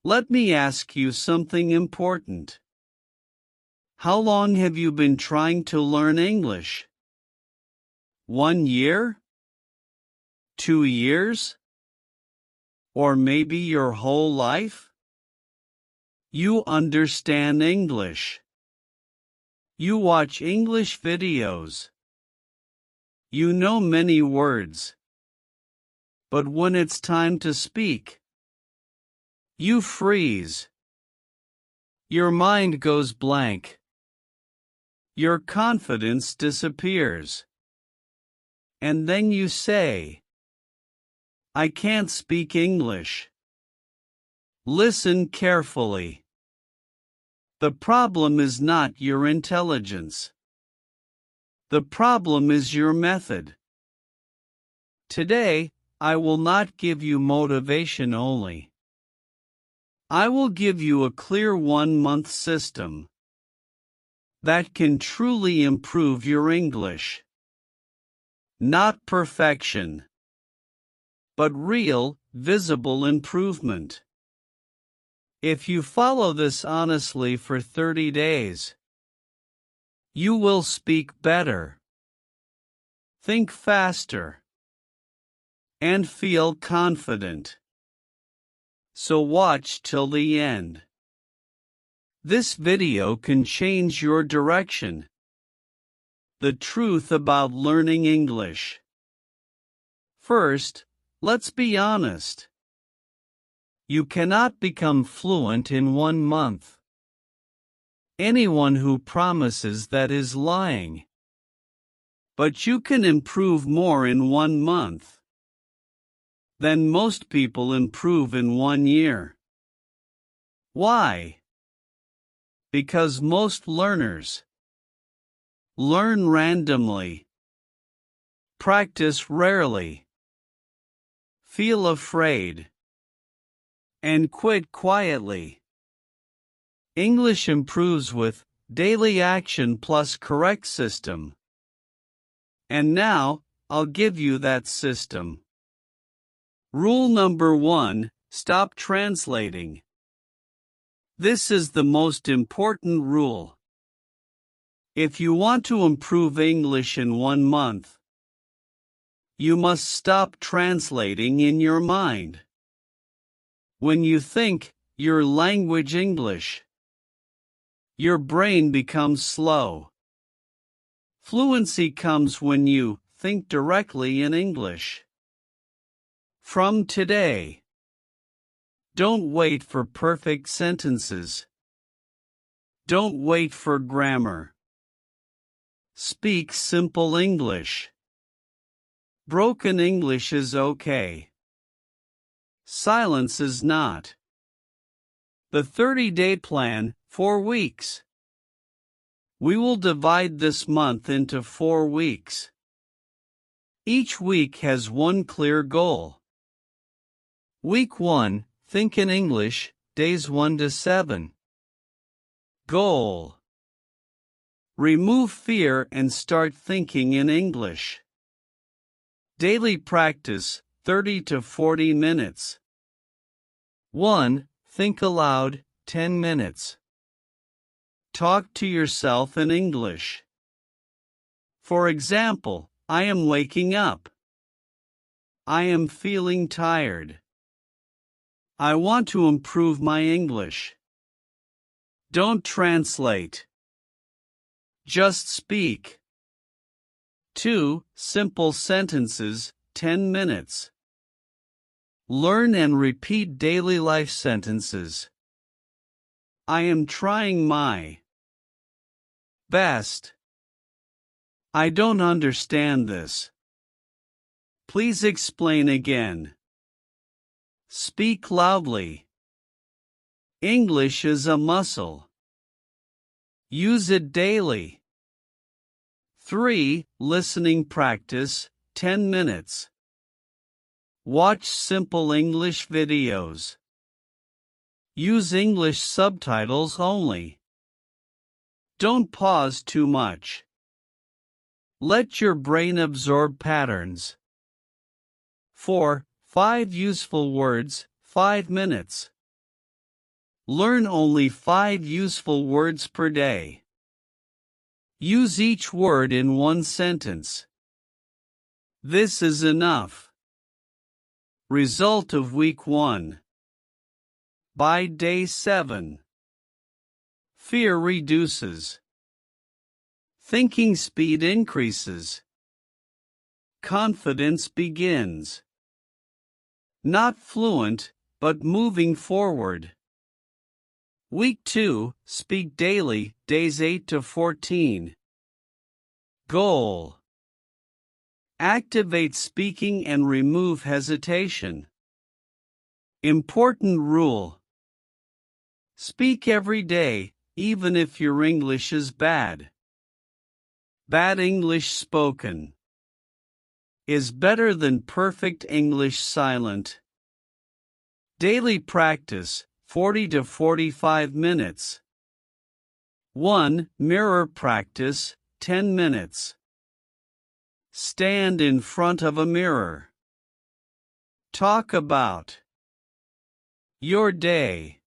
Let me ask you something important. How long have you been trying to learn English? 1 year? 2 years? Or maybe your whole life? You understand English. You watch English videos. You know many words. But when it's time to speak, you freeze. Your mind goes blank. Your confidence disappears. And then you say, I can't speak English. Listen carefully. The problem is not your intelligence. The problem is your method. Today, I will not give you motivation only. I will give you a clear 1-month system that can truly improve your English. Not perfection, but real, visible improvement. If you follow this honestly for 30 days, you will speak better, think faster, and feel confident. So watch till the end. This video can change your direction. The truth about learning English. First, let's be honest. You cannot become fluent in 1 month. Anyone who promises that is lying. But you can improve more in 1 month than most people improve in 1 year. Why? Because most learners learn randomly, practice rarely, feel afraid, and quit quietly. English improves with daily action plus correct system. And now, I'll give you that system. Rule number 1, stop translating. This is the most important rule. If you want to improve English in 1 month, you must stop translating in your mind. When you think your language English, your brain becomes slow. Fluency comes when you think directly in English. From today, don't wait for perfect sentences. Don't wait for grammar. Speak simple English. Broken English is okay. Silence is not. The 30-day plan, 4 weeks. We will divide this month into 4 weeks. Each week has one clear goal. Week 1, think in English, days 1 to 7. Goal: remove fear and start thinking in English. Daily practice, 30 to 40 minutes. 1. Think aloud, 10 minutes. Talk to yourself in English. For example, I am waking up. I am feeling tired. I want to improve my English. Don't translate. Just speak. 2. Simple sentences, 10 minutes. Learn and repeat daily life sentences. I am trying my best. I don't understand this. Please explain again. Speak loudly. English is a muscle. Use it daily. 3. Listening practice, 10 minutes. Watch simple English videos. Use English subtitles only. Don't pause too much. Let your brain absorb patterns. 4. 5 useful words, 5 minutes. Learn only 5 useful words per day. Use each word in one sentence. This is enough. Result of week 1. By day 7. Fear reduces. Thinking speed increases. Confidence begins. Not fluent, but moving forward. Week 2, speak daily, days 8 to 14. Goal. Activate speaking and remove hesitation. Important rule. Speak every day, even if your English is bad. Bad English spoken is better than perfect English silent. Daily practice, 40 to 45 minutes. 1. Mirror practice, 10 minutes. Stand in front of a mirror. Talk about your day,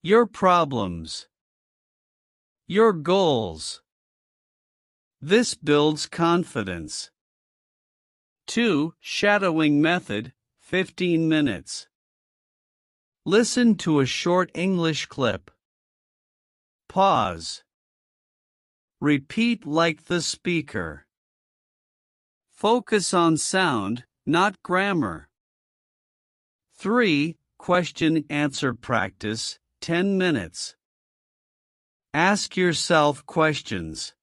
your problems, your goals. This builds confidence. 2. Shadowing method, 15 minutes. Listen to a short English clip. Pause. Repeat like the speaker. Focus on sound, not grammar. 3. Question-answer practice, 10 minutes. Ask yourself questions.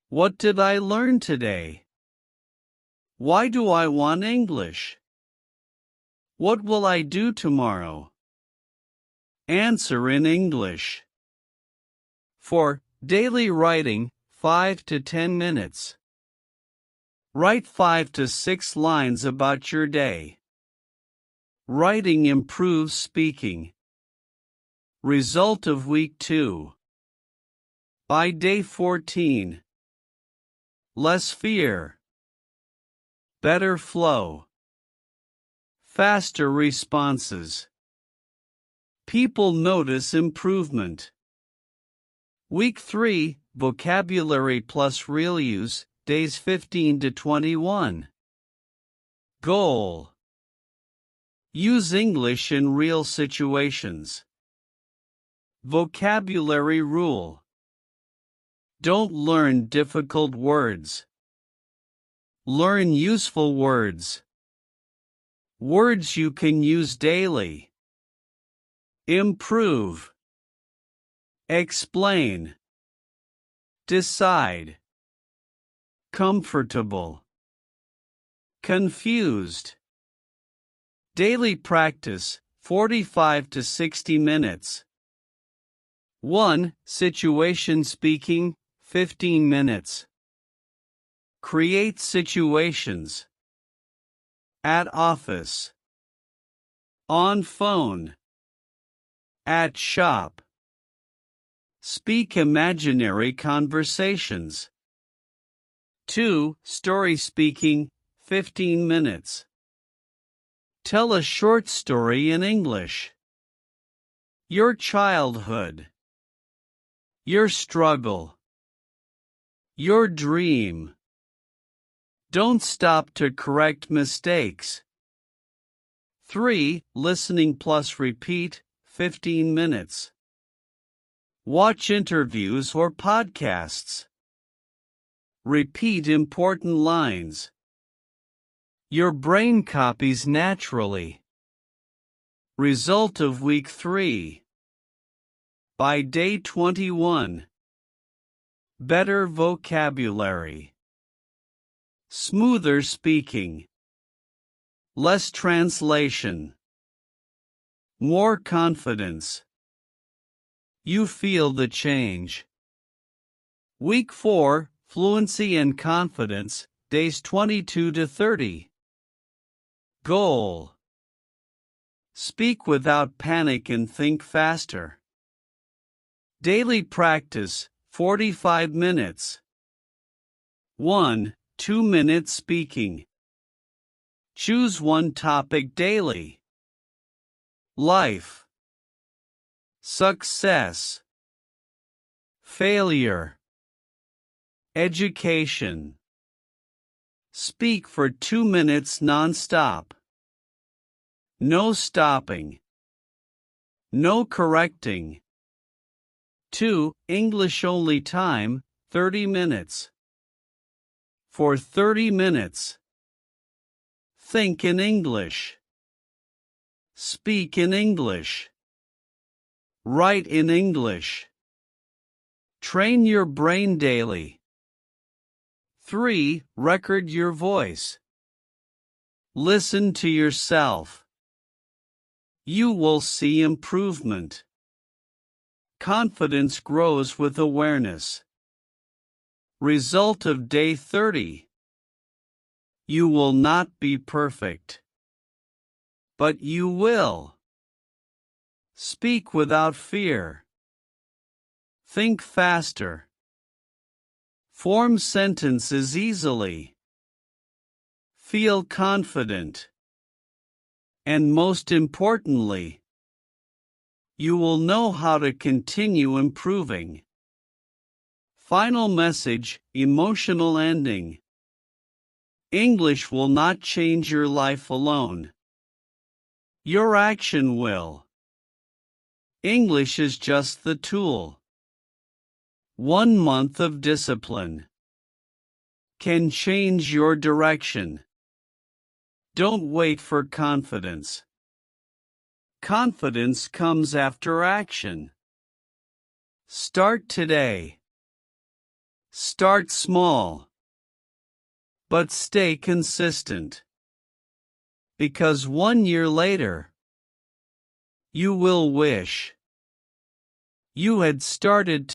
What did I learn today? Why do I want English? What will I do tomorrow? Answer in English. 4. Daily writing, 5 to 10 minutes. Write 5 to 6 lines about your day. Writing improves speaking. Result of week 2. By day 14. Less fear. Better flow. Faster responses. People notice improvement. Week 3, vocabulary plus real use, days 15 to 21. Goal. Use English in real situations. Vocabulary rule. Don't learn difficult words. Learn useful words. Words you can use daily. Improve. Explain. Decide. Comfortable. Confused. Daily practice, 45 to 60 minutes. 1. Situation speaking, 15 minutes. Create situations. At office. On phone. At shop. Speak imaginary conversations. 2. Story speaking, 15 minutes. Tell a short story in English. Your childhood. Your struggle. Your dream. Don't stop to correct mistakes. 3. Listening plus repeat, 15 minutes. Watch interviews or podcasts. Repeat important lines. Your brain copies naturally. Result of week 3. By day 21. Better vocabulary. Smoother speaking. Less translation. More confidence. You feel the change. Week 4, Fluency and Confidence, days 22 to 30. Goal. Speak without panic and think faster. Daily practice, 45 minutes. 1. 2 minutes speaking. Choose one topic daily. Life. success, failure, education. Speak for 2 minutes non-stop. No stopping. No correcting. 2. English only time, 30 minutes. For 30 minutes. Think in English. Speak in English. Write in English. Train your brain daily. 3. Record your voice. Listen to yourself. You will see improvement. Confidence grows with awareness. Result of day 30. You will not be perfect. But you will. Speak without fear. Think faster. Form sentences easily. Feel confident. And most importantly, you will know how to continue improving. Final message, emotional ending. English will not change your life alone. Your action will. English is just the tool. 1 month of discipline can change your direction. Don't wait for confidence. Confidence comes after action. Start today. Start small. But stay consistent. Because 1 year later, you will wish you had started